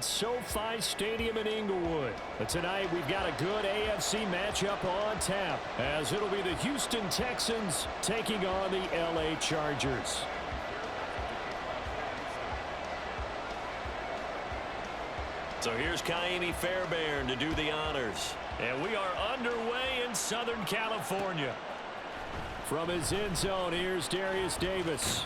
at SoFi Stadium in Inglewood. But tonight we've got a good AFC matchup on tap, as it'll be the Houston Texans taking on the LA Chargers. So here's Kaimi Fairbairn to do the honors. And we are underway in Southern California. From his end zone, here's Darius Davis.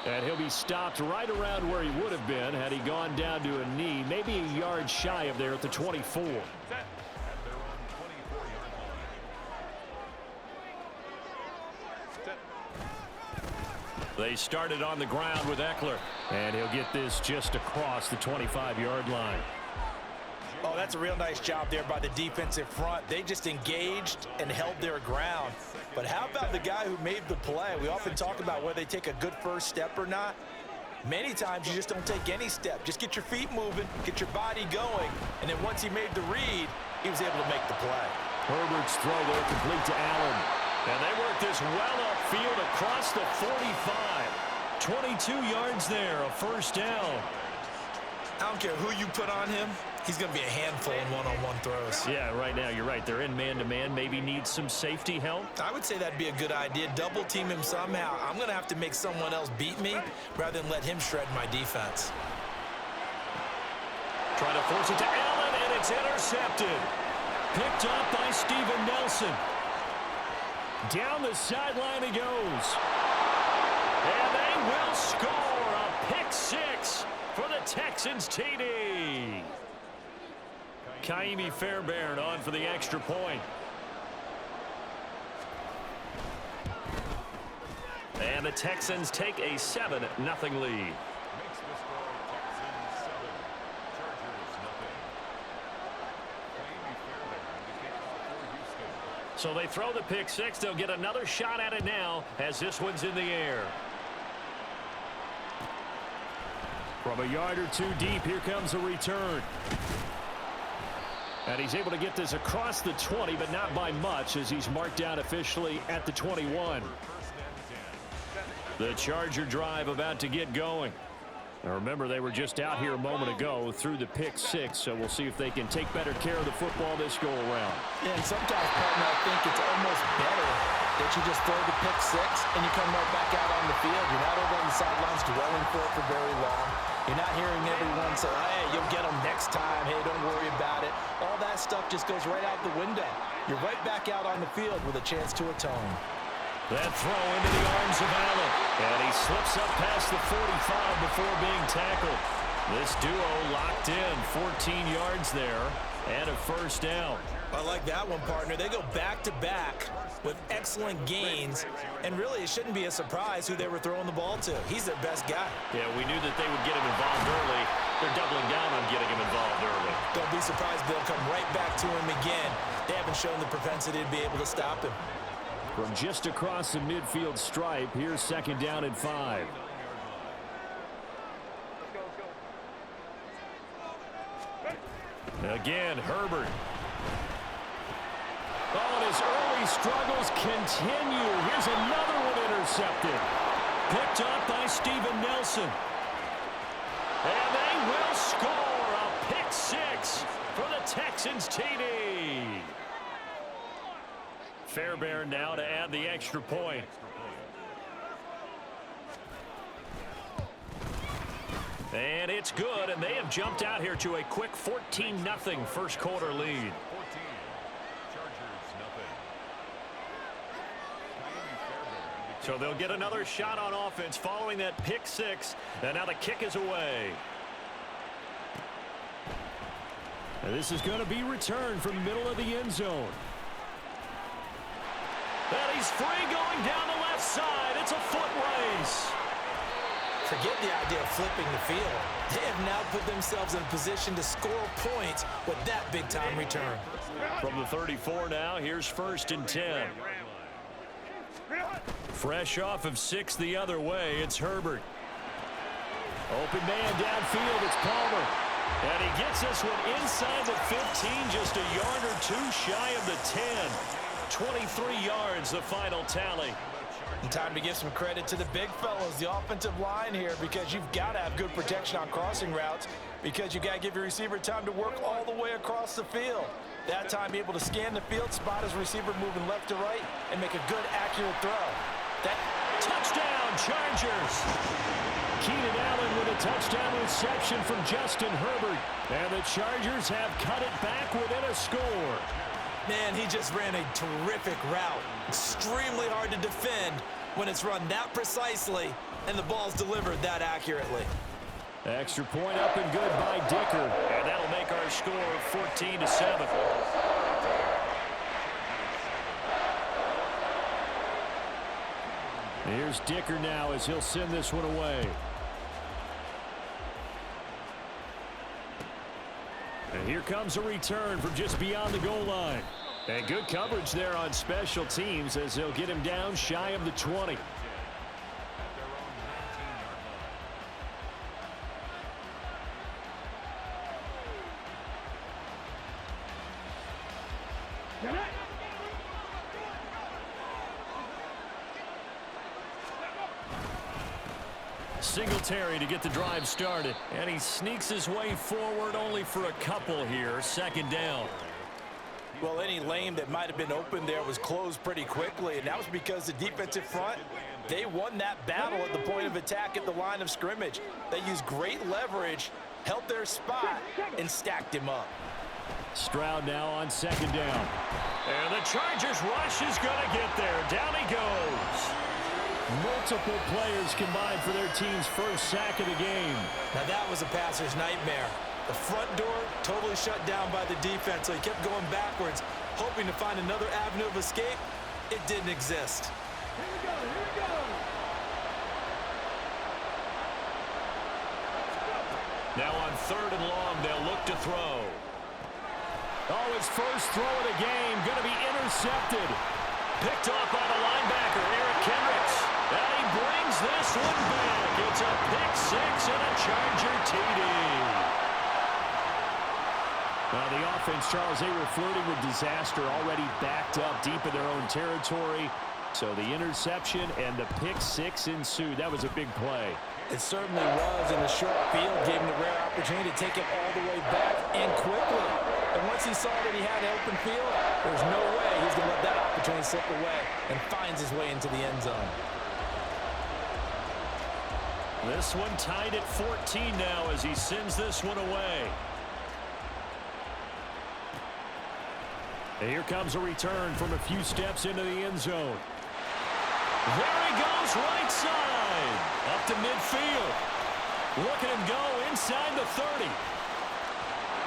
And he'll be stopped right around where he would have been had he gone down to a knee, maybe a yard shy of there at the 24. They started on the ground with Eckler. And he'll get this just across the 25-yard line. Oh, that's a real nice job there by the defensive front. They just engaged and held their ground. But how about the guy who made the play? We often talk about whether they take a good first step or not. Many times you just don't take any step. Just get your feet moving, get your body going, and then once he made the read, he was able to make the play. Herbert's throw there complete to Allen. And they work this well upfield across the 45. 22 yards there, a first down. I don't care who you put on him. He's going to be a handful in one-on-one throws. Yeah, right now, you're right. They're in man-to-man. Maybe need some safety help. I would say that'd be a good idea. Double team him somehow. I'm going to have to make someone else beat me rather than let him shred my defense. Trying to force it to Allen, and it's intercepted. Picked up by Steven Nelson. Down the sideline he goes. And they will score a pick six for the Texans TD. Kaimi Fairbairn on for the extra point. And the Texans take a 7-0 lead. So they throw the pick six. They'll get another shot at it now as this one's in the air. From a yard or two deep, here comes a return. And he's able to get this across the 20, but not by much as he's marked down officially at the 21. The Charger drive about to get going. Now remember, they were just out here a moment ago through the pick six, so we'll see if they can take better care of the football this go-around. Yeah, and sometimes, partner, I think it's almost better that you just throw the pick six and you come right back out on the field. You're not over on the sidelines dwelling for it for very long. You're not hearing everyone say, hey, you'll get them next time. Hey, don't worry about it. All that stuff just goes right out the window. You're right back out on the field with a chance to atone. That throw into the arms of Allen. And he slips up past the 45 before being tackled. This duo locked in, 14 yards there, and a first down. I like that one, partner. They go back-to-back with excellent gains, and really it shouldn't be a surprise who they were throwing the ball to. He's their best guy. Yeah, we knew that they would get him involved early. They're doubling down on getting him involved early. Don't be surprised they'll come right back to him again. They haven't shown the propensity to be able to stop him. From just across the midfield stripe, here's second down and 5. Again, Herbert. Oh, and his early struggles continue. Here's another one intercepted. Picked up by Steven Nelson. And they will score a pick six for the Texans TD. Fairbairn now to add the extra point. And it's good, and they have jumped out here to a quick 14-0 first quarter lead. So they'll get another shot on offense following that pick six, and now the kick is away. And this is going to be returned from the middle of the end zone. And he's free going down the left side. It's a foot race. Forget the idea of flipping the field. They have now put themselves in a position to score points with that big-time return. From the 34 now, here's first and 10. Fresh off of 6 the other way, it's Herbert. Open man downfield, it's Palmer. And he gets this one inside the 15, just a yard or two shy of the 10. 23 yards, the final tally. And time to give some credit to the big fellows, the offensive line here, because you've got to have good protection on crossing routes, because you've got to give your receiver time to work all the way across the field. That time, be able to scan the field, spot his receiver moving left to right, and make a good, accurate throw. Touchdown, Chargers! Keenan Allen with a touchdown reception from Justin Herbert. And the Chargers have cut it back within a score. Man, he just ran a terrific route. Extremely hard to defend when it's run that precisely and the ball's delivered that accurately. Extra point up and good by Dicker. And that'll make our score 14-7. Here's Dicker now as he'll send this one away. And here comes a return from just beyond the goal line. And good coverage there on special teams as they'll get him down shy of the 20. Singletary to get the drive started. And he sneaks his way forward only for a couple here. Second down. Well, any lane that might have been open there was closed pretty quickly, and that was because the defensive front, they won that battle at the point of attack at the line of scrimmage. They used great leverage, held their spot, and stacked him up. Stroud now on second down. And the Chargers rush is going to get there. Down he goes. Multiple players combined for their team's first sack of the game. Now that was a passer's nightmare. The front door totally shut down by the defense, so he kept going backwards, hoping to find another avenue of escape. It didn't exist. Here we go, here we go. Now on third and long, they'll look to throw. Oh, his first throw of the game, going to be intercepted. Picked off by the linebacker, Eric Kendricks. And he brings this one back. It's a pick six and a Charger TD. Now the offense, Charles, they were flirting with disaster, already backed up deep in their own territory. So the interception and the pick six ensued. That was a big play. It certainly was, and the short field gave him the rare opportunity to take it all the way back and quickly. And once he saw that he had an open field, there's no way he's going to let that opportunity slip away, and finds his way into the end zone. This one tied at 14 now as he sends this one away. And here comes a return from a few steps into the end zone. There he goes, right side. Up to midfield. Look at him go inside the 30.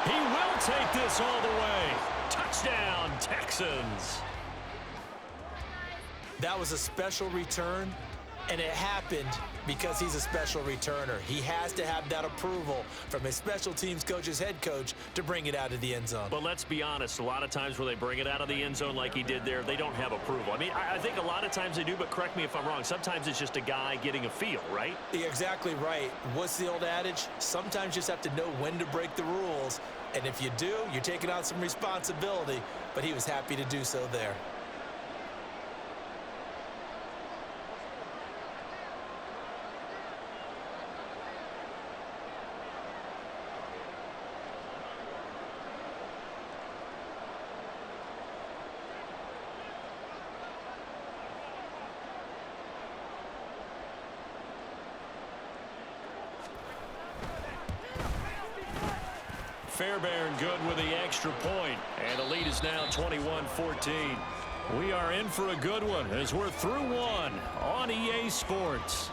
He will take this all the way. Touchdown, Texans. That was a special return, and it happened because he's a special returner. He has to have that approval from his special teams coach's head coach to bring it out of the end zone. But let's be honest, a lot of times when they bring it out of the end zone like he did there, they don't have approval. I mean, I think a lot of times they do, but correct me if I'm wrong. Sometimes it's just a guy getting a feel, right? You're exactly right. What's the old adage? Sometimes you just have to know when to break the rules. And if you do, you're taking on some responsibility. But he was happy to do so there. Fairbairn good with the extra point, and the lead is now 21-14. We are in for a good one as we're through one on EA Sports.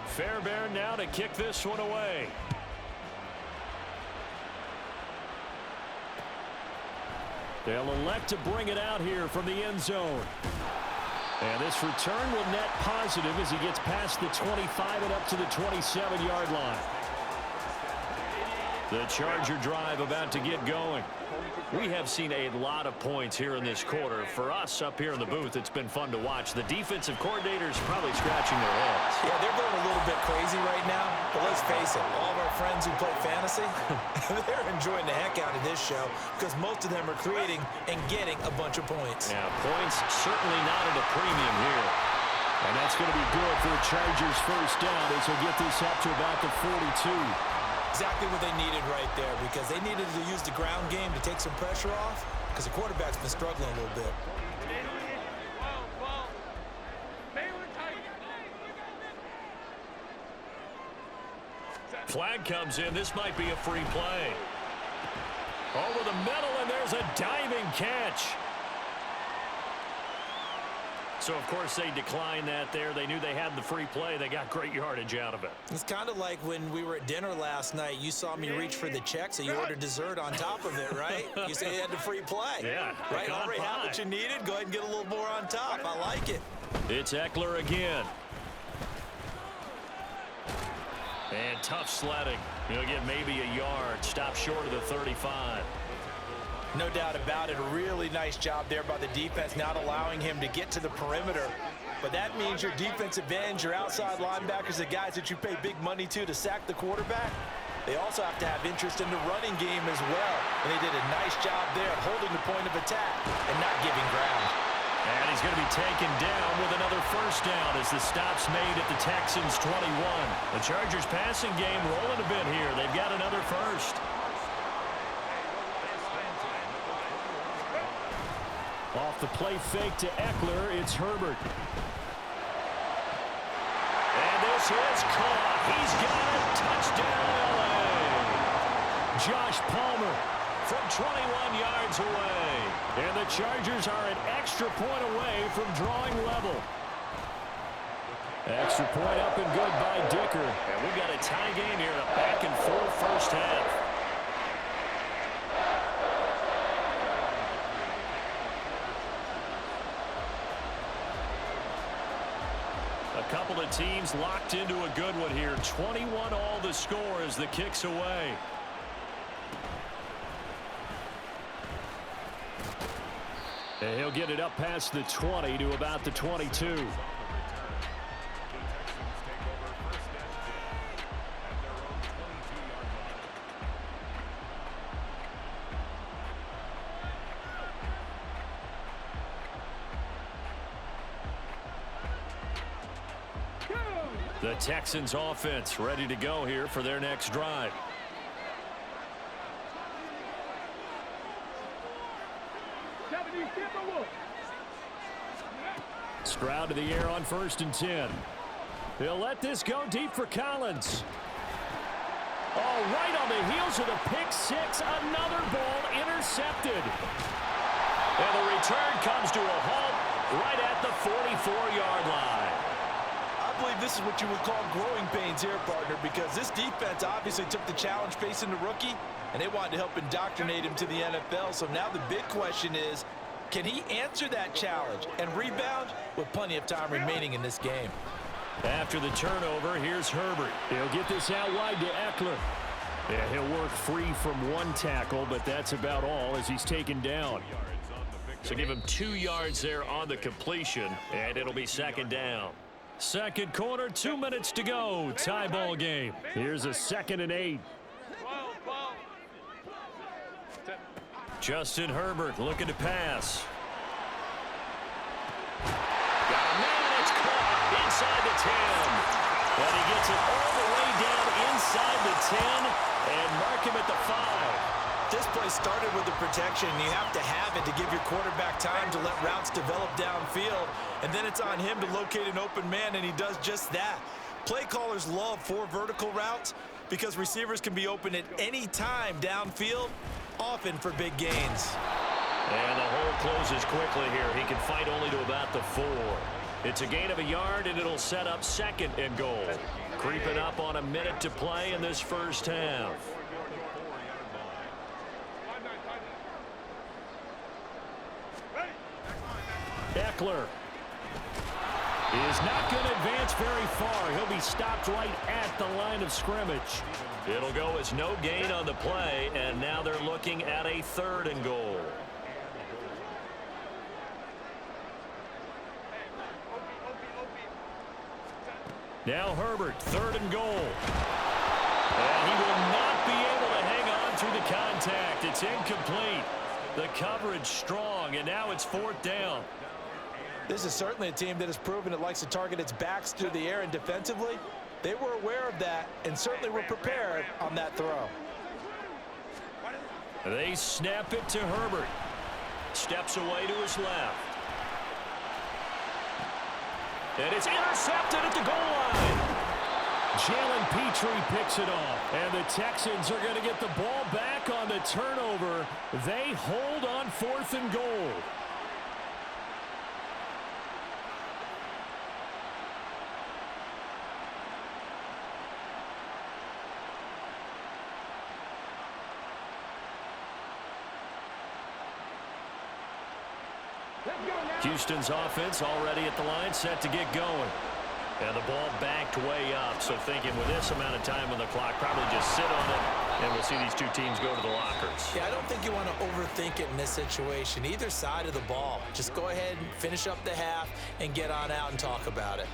Fairbairn now to kick this one away. They'll elect to bring it out here from the end zone. And this return will net positive as he gets past the 25 and up to the 27-yard line. The Charger drive about to get going. We have seen a lot of points here in this quarter. For us up here in the booth, it's been fun to watch. The defensive coordinators probably scratching their heads. Yeah, they're going a little bit crazy right now. But let's face it, all of our friends who play fantasy, they're enjoying the heck out of this show because most of them are creating and getting a bunch of points. Yeah, points certainly not at a premium here. And that's going to be good for the Chargers first down as they'll get this up to about the 42. Exactly what they needed right there because they needed to use the ground game to take some pressure off because the quarterback's been struggling a little bit. Flag comes in. This might be a free play. Over the middle, and there's a diving catch. So, of course, they declined that there. They knew they had the free play. They got great yardage out of it. It's kind of like when we were at dinner last night. You saw me reach for the check, so you ordered dessert on top of it, right? You say you had the free play. Yeah. Right? Already had what you needed. Go ahead and get a little more on top. I like it. It's Eckler again. And tough sledding. He'll get maybe a yard. Stop short of the 35. No doubt about it. A really nice job there by the defense, not allowing him to get to the perimeter. But that means your defensive ends, your outside linebackers, the guys that you pay big money to sack the quarterback, they also have to have interest in the running game as well. And they did a nice job there holding the point of attack and not giving ground. And he's going to be taken down with another first down as the stop's made at the Texans' 21. The Chargers' passing game rolling a bit here. They've got another first. Off the play fake to Eckler, it's Herbert. And this is caught. He's got it. Touchdown, LA. Josh Palmer from 21 yards away. And the Chargers are an extra point away from drawing level. Extra point up and good by Dicker. And we've got a tie game here in a back-and-forth first half. A couple of teams locked into a good one here. 21 all the score as the kick's away. And he'll get it up past the 20 to about the 22. The Texans offense ready to go here for their next drive. Stroud to the air on 1st and 10. He'll let this go deep for Collins. Oh, right on the heels of the pick six. Another ball intercepted. And the return comes to a halt right at the 44-yard line. I believe this is what you would call growing pains here, partner, because this defense obviously took the challenge facing the rookie, and they wanted to help indoctrinate him to the NFL. So now the big question is, can he answer that challenge and rebound with plenty of time remaining in this game? After the turnover, here's Herbert. He'll get this out wide to Eckler. Yeah, he'll work free from one tackle, but that's about all as he's taken down. So give him 2 yards there on the completion, and it'll be 2nd down. Second quarter, 2 minutes to go. Tie ball game. Here's a 2nd and 8. Justin Herbert looking to pass. Got a man, it's caught inside the 10. But he gets it all the way down inside the 10 and mark him at the 5. This play started with the protection. You have to have it to give your quarterback time to let routes develop downfield. And then it's on him to locate an open man, and he does just that. Play callers love 4 vertical routes because receivers can be open at any time downfield, often for big gains. And the hole closes quickly here. He can fight only to about the 4. It's a gain of a yard, and it'll set up 2nd and goal. Creeping up on a minute to play in this first half. Eckler. is not going to advance very far. He'll be stopped right at the line of scrimmage. It'll go as no gain on the play, and now they're looking at a 3rd and goal. Now Herbert, 3rd and goal. And he will not be able to hang on through the contact. It's incomplete. The coverage strong, and now it's 4th down. This is certainly a team that has proven it likes to target its backs through the air, and defensively, they were aware of that and certainly were prepared on that throw. They snap it to Herbert. Steps away to his left. And it's intercepted at the goal line. Jalen Petrie picks it off. And the Texans are going to get the ball back on the turnover. They hold on 4th and goal. Houston's offense already at the line, set to get going. And the ball backed way up, so thinking with this amount of time on the clock, probably just sit on it, and we'll see these two teams go to the lockers. Yeah, I don't think you want to overthink it in this situation. Either side of the ball. Just go ahead and finish up the half and get on out and talk about it.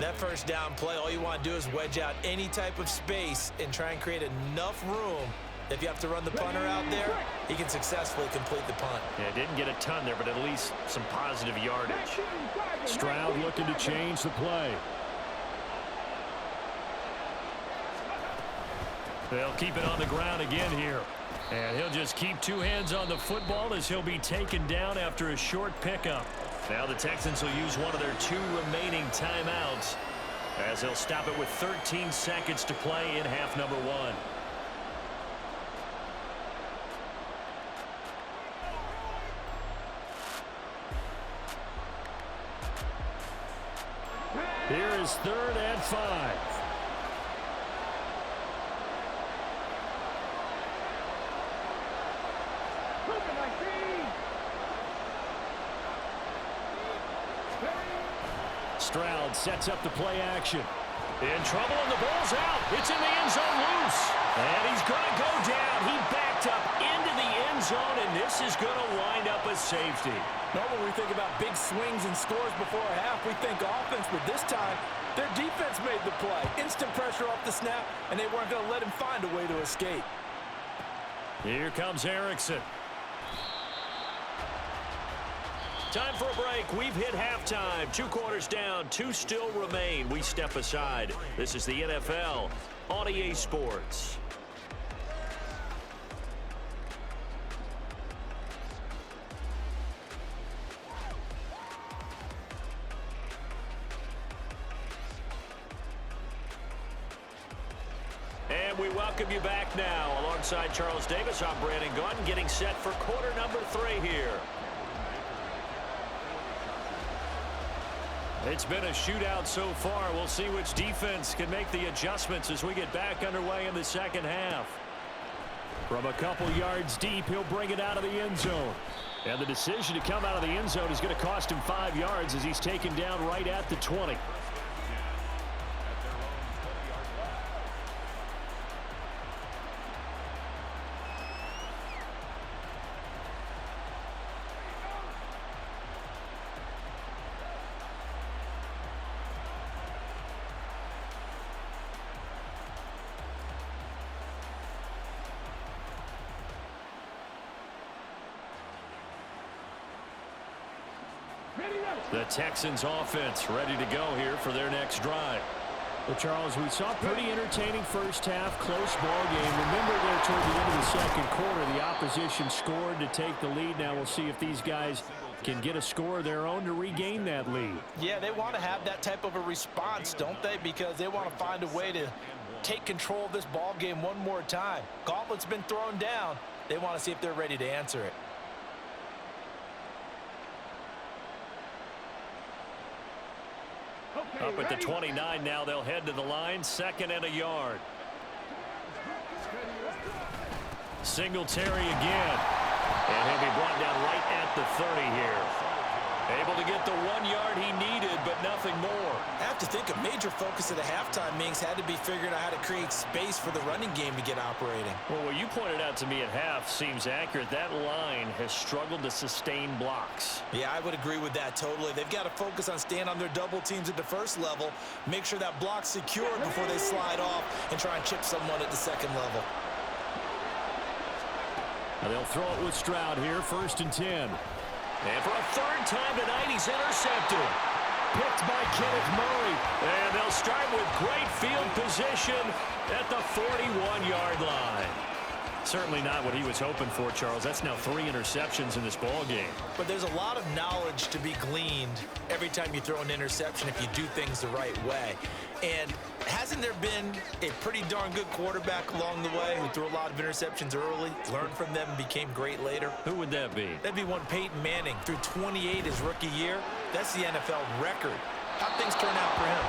That 1st down play, all you want to do is wedge out any type of space and try and create enough room. If you have to run the punter out there, he can successfully complete the punt. Yeah, didn't get a ton there, but at least some positive yardage. Stroud looking to change the play. They'll keep it on the ground again here. And he'll just keep 2 hands on the football as he'll be taken down after a short pickup. Now the Texans will use one of their 2 remaining timeouts as they'll stop it with 13 seconds to play in half number 1. Here is 3rd and 5. Stroud sets up the play action. In trouble, and the ball's out. It's in the end zone loose. And he's going to go down. He backed up into the end zone, and this is going to wind up a safety. Normally, we think about big swings and scores before a half. We think offense, but this time, their defense made the play. Instant pressure off the snap, and they weren't going to let him find a way to escape. Here comes Erickson. Time for a break. We've hit halftime. 2 quarters down. 2 still remain. We step aside. This is the NFL on EA Sports. And we welcome you back now. Alongside Charles Davis, I'm Brandon Gunn, getting set for quarter number 3 here. It's been a shootout so far. We'll see which defense can make the adjustments as we get back underway in the second half. From a couple yards deep, he'll bring it out of the end zone. And the decision to come out of the end zone is going to cost him 5 yards as he's taken down right at the 20. The Texans offense ready to go here for their next drive. Well, Charles, we saw a pretty entertaining first half, close ball game. Remember there toward the end of the second quarter, the opposition scored to take the lead. Now we'll see if these guys can get a score of their own to regain that lead. Yeah, they want to have that type of a response, don't they? Because they want to find a way to take control of this ball game one more time. Gauntlet's been thrown down. They want to see if they're ready to answer it. Up at the 29 now, they'll head to the line, 2nd and a yard. Singletary again. And he'll be brought down right at the 30 here. Able to get the 1 yard he needed, but nothing more. I have to think a major focus at the halftime means had to be figuring out how to create space for the running game to get operating. Well, what you pointed out to me at half seems accurate. That line has struggled to sustain blocks. Yeah, I would agree with that totally. They've got to focus on staying on their double teams at the first level, make sure that block's secure before they slide off and try and chip someone at the second level. Now they'll throw it with Stroud here, 1st and 10. And for a 3rd time tonight, he's intercepted. Picked by Kenneth Murray. And they'll start with great field position at the 41-yard line. Certainly not what he was hoping for, Charles. That's now 3 interceptions in this ball game. But there's a lot of knowledge to be gleaned every time you throw an interception if you do things the right way. And hasn't there been a pretty darn good quarterback along the way who threw a lot of interceptions early, learned from them, and became great later? Who would that be? That'd be one Peyton Manning. Threw 28 his rookie year. That's the NFL record. How'd things turn out for him?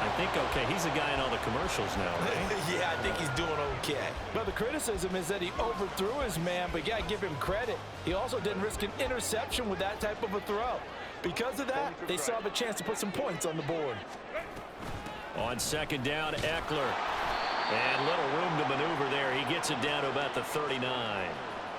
I think okay. He's a guy in all the commercials now, right? Yeah, I think he's doing okay. But the criticism is that he overthrew his man, but you got to give him credit. He also didn't risk an interception with that type of a throw. Because of that, they still have a chance to put some points on the board. On 2nd down, Eckler. And little room to maneuver there. He gets it down to about the 39.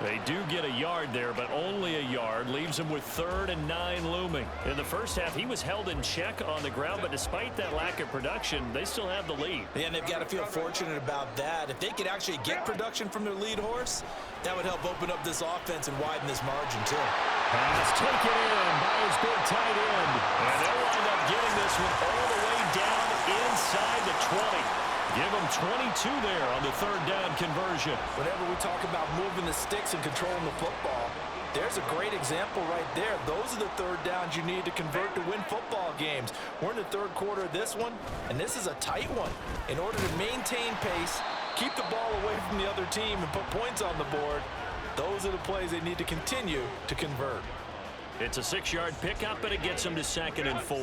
They do get a yard there, but only a yard. Leaves him with 3rd and 9 looming. In the first half, he was held in check on the ground, but despite that lack of production, they still have the lead. Yeah, and they've got to feel fortunate about that. If they could actually get production from their lead horse, that would help open up this offense and widen this margin, too. Pass taken in by his big tight end. And they'll wind up getting this one all the way down inside the 20. Give them 22 there on the 3rd down conversion. Whenever we talk about moving the sticks and controlling the football, there's a great example right there. Those are the 3rd downs you need to convert to win football games. We're in the 3rd quarter of this one, and this is a tight one. In order to maintain pace, keep the ball away from the other team, and put points on the board, those are the plays they need to continue to convert. It's a 6-yard pickup, and it gets them to 2nd and 4.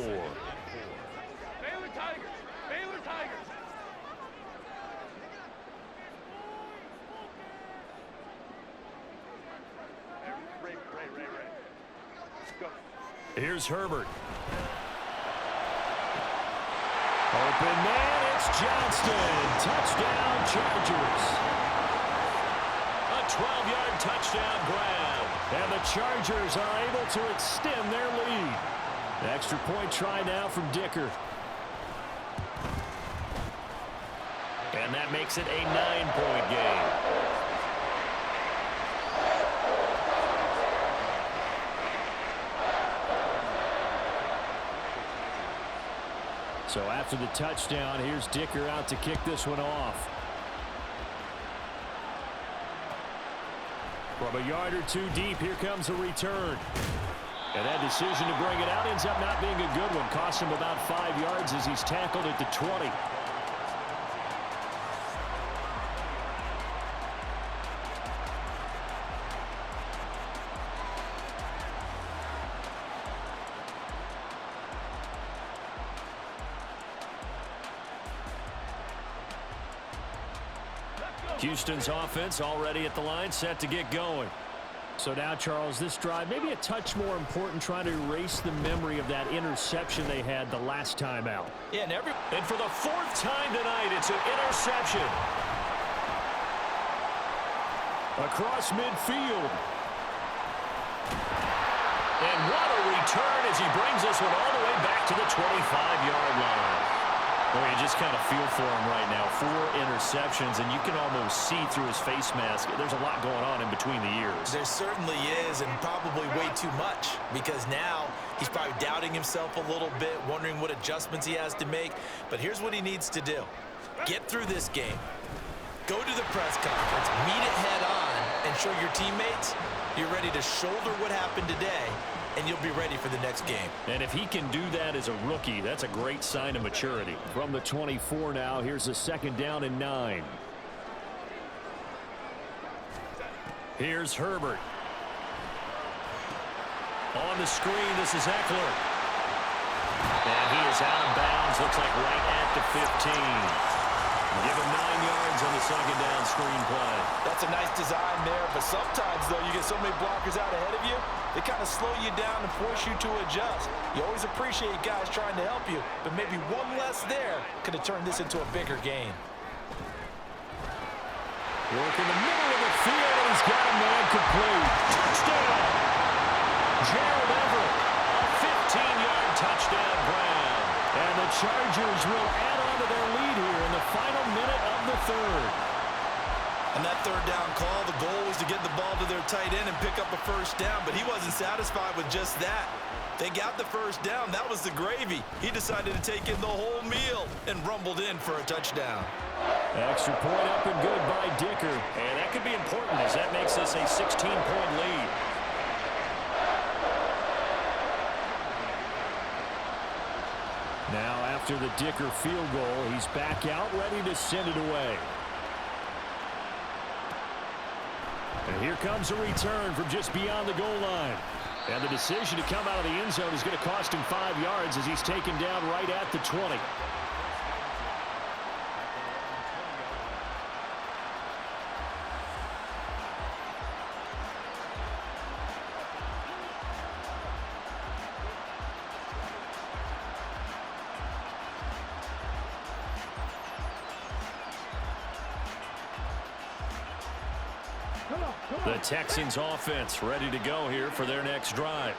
Here's Herbert. Open man, it's Johnston. Touchdown, Chargers. A 12-yard touchdown grab. And the Chargers are able to extend their lead. Extra point try now from Dicker. And that makes it a 9-point game. So after the touchdown, here's Dicker out to kick this one off. From a yard or 2 deep, here comes a return. And that decision to bring it out ends up not being a good one. Costs him about 5 yards as he's tackled at the 20. Houston's offense already at the line, set to get going. So now, Charles, this drive maybe a touch more important, trying to erase the memory of that interception they had the last time out. Yeah, and for the 4th time tonight, it's an interception. Across midfield. And what a return as he brings this one all the way back to the 25-yard line. Well, you just kind of feel for him right now. 4 interceptions, and you can almost see through his face mask. There's a lot going on in between the ears. There certainly is, and probably way too much, because now he's probably doubting himself a little bit, wondering what adjustments he has to make. But here's what he needs to do. Get through this game. Go to the press conference, meet it head on, and show your teammates you're ready to shoulder what happened today, and you'll be ready for the next game. And if he can do that as a rookie, that's a great sign of maturity. From the 24 now, here's a 2nd down and 9. Here's Herbert. On the screen, this is Eckler. And he is out of bounds, looks like right at the 15. Give him 9 yards on the second down screen play. That's a nice design there, but sometimes, though, you get so many blockers out ahead of you, they kind of slow you down and force you to adjust. You always appreciate guys trying to help you, but maybe one less there could have turned this into a bigger gain. Work in the middle of the field, and he's got a man complete. Touchdown! Gerald Everett, a 15-yard touchdown grab. And the Chargers will add on to their lead here in the final minute of the third. And that third down call, the goal was to get the ball to their tight end and pick up a first down, but he wasn't satisfied with just that. They got the first down. That was the gravy. He decided to take in the whole meal and rumbled in for a touchdown. Extra point up and good by Dicker. And that could be important as that makes this a 16-point lead. Now after the Dicker field goal, he's back out ready to send it away. And here comes a return from just beyond the goal line. And the decision to come out of the end zone is going to cost him 5 yards as he's taken down right at the 20. The Texans offense ready to go here for their next drive.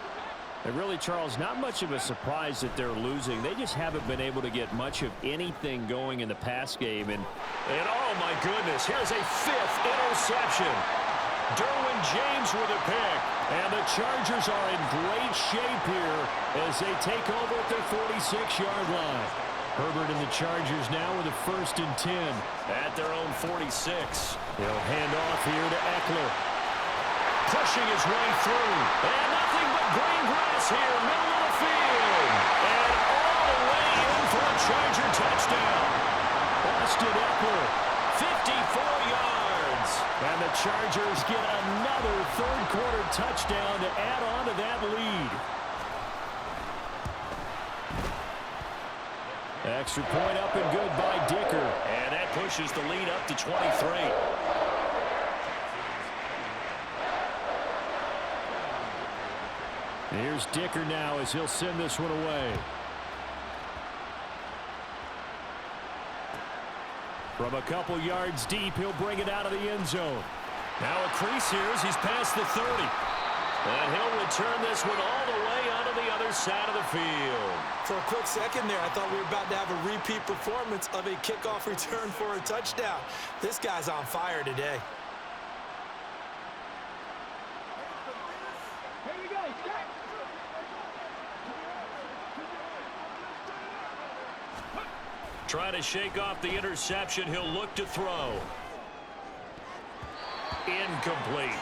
And really, Charles, not much of a surprise that they're losing. They just haven't been able to get much of anything going in the pass game. And oh, my goodness, here's a 5th interception. Derwin James with a pick. And the Chargers are in great shape here as they take over at their 46-yard line. Herbert and the Chargers now with a 1st and 10 at their own 46. They'll hand off here to Eckler. Pushing his way through. And nothing but green grass here, middle of the field. And all the way in for a Charger touchdown. Austin Eckler, 54 yards. And the Chargers get another third-quarter touchdown to add on to that lead. Extra point up and good by Dicker. And that pushes the lead up to 23. Here's Dicker now as he'll send this one away. From a couple yards deep, he'll bring it out of the end zone. Now a crease here as he's past the 30. And he'll return this one all the way onto the other side of the field. For a quick second there, I thought we were about to have a repeat performance of a kickoff return for a touchdown. This guy's on fire today. Trying to shake off the interception. He'll look to throw. Incomplete.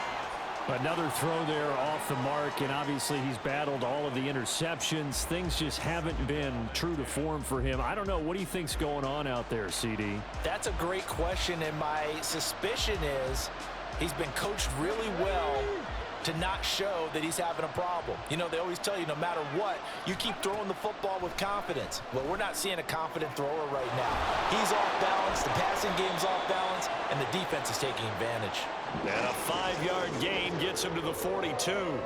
Another throw there off the mark, and obviously he's battled all of the interceptions. Things just haven't been true to form for him. I don't know. What do you think's going on out there, CD? That's a great question, and my suspicion is he's been coached really well to not show that he's having a problem. You know, they always tell you no matter what, you keep throwing the football with confidence. Well, we're not seeing a confident thrower right now. He's off balance, the passing game's off balance, and the defense is taking advantage. And a 5-yard gain gets him to the 42.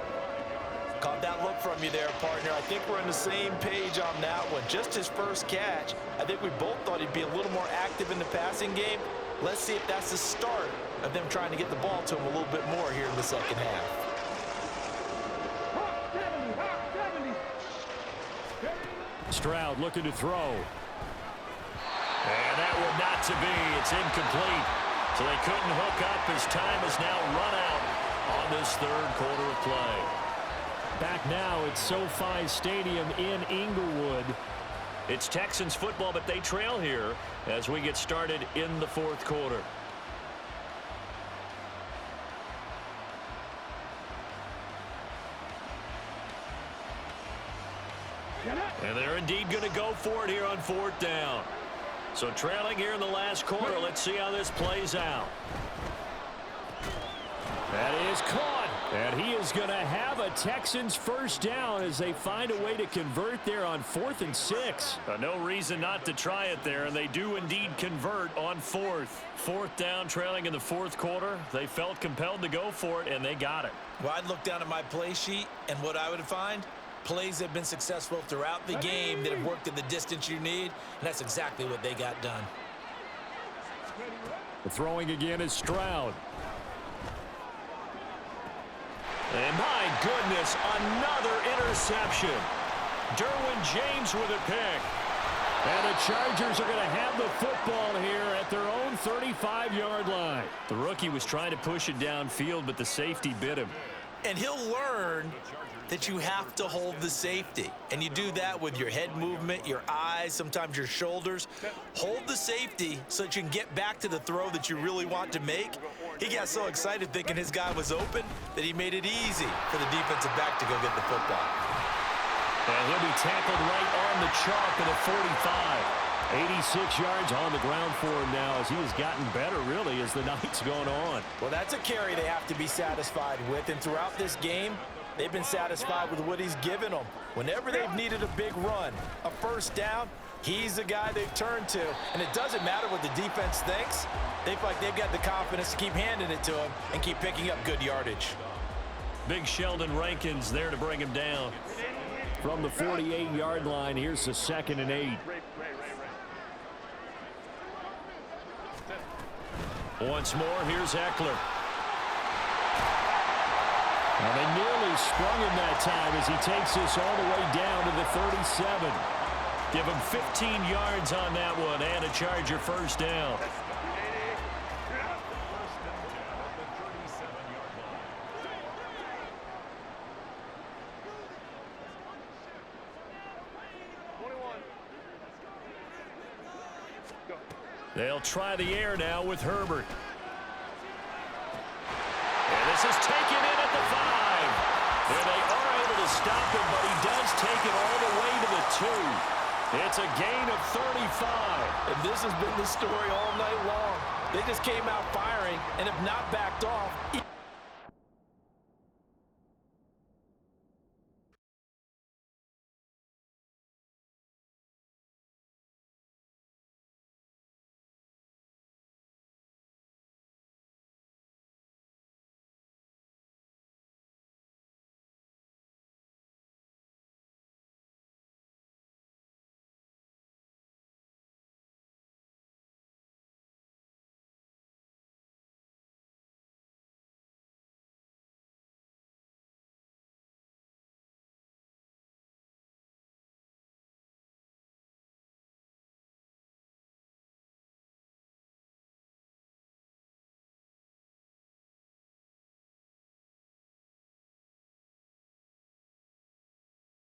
Caught that look from you there, partner. I think we're on the same page on that one. Just his first catch. I think we both thought he'd be a little more active in the passing game. Let's see if that's the start of them trying to get the ball to him a little bit more here in the second half. Stroud looking to throw. And that one not to be. It's incomplete. So they couldn't hook up as time has now run out on this third quarter of play. Back now at SoFi Stadium in Inglewood. It's Texans football, but they trail here as we get started in the fourth quarter. And they're indeed going to go for it here on 4th down. So trailing here in the last quarter. Let's see how this plays out. That is caught. And he is going to have a Texans first down as they find a way to convert there on 4th and 6. No reason not to try it there, and they do indeed convert on 4th. 4th down, trailing in the 4th quarter. They felt compelled to go for it, and they got it. Well, I'd look down at my play sheet, and what I would find, plays have been successful throughout the game that have worked at the distance you need, and that's exactly what they got done. The throwing again is Stroud. And my goodness, another interception. Derwin James with a pick. And the Chargers are going to have the football here at their own 35-yard line. The rookie was trying to push it downfield, but the safety bit him. And he'll learn that you have to hold the safety. And you do that with your head movement, your eyes, sometimes your shoulders. Hold the safety so that you can get back to the throw that you really want to make. He got so excited thinking his guy was open that he made it easy for the defensive back to go get the football. And he'll be tackled right on the chalk at the 45. 86 yards on the ground for him now as he has gotten better, really, as the night's gone on. Well, that's a carry they have to be satisfied with. And throughout this game, they've been satisfied with what he's given them. Whenever they've needed a big run, a first down, he's the guy they've turned to. And it doesn't matter what the defense thinks. They feel like they've got the confidence to keep handing it to him and keep picking up good yardage. Big Sheldon Rankins there to bring him down. From the 48-yard line, here's the 2nd and 8. Once more, here's Eckler. And they nearly sprung him that time as he takes this all the way down to the 37. Give him 15 yards on that one and a Charger first down. They'll try the air now with Herbert. And this is taken in at the 5. And they are able to stop him, but he does take it all the way to the 2. It's a gain of 35. And this has been the story all night long. They just came out firing and have not backed off.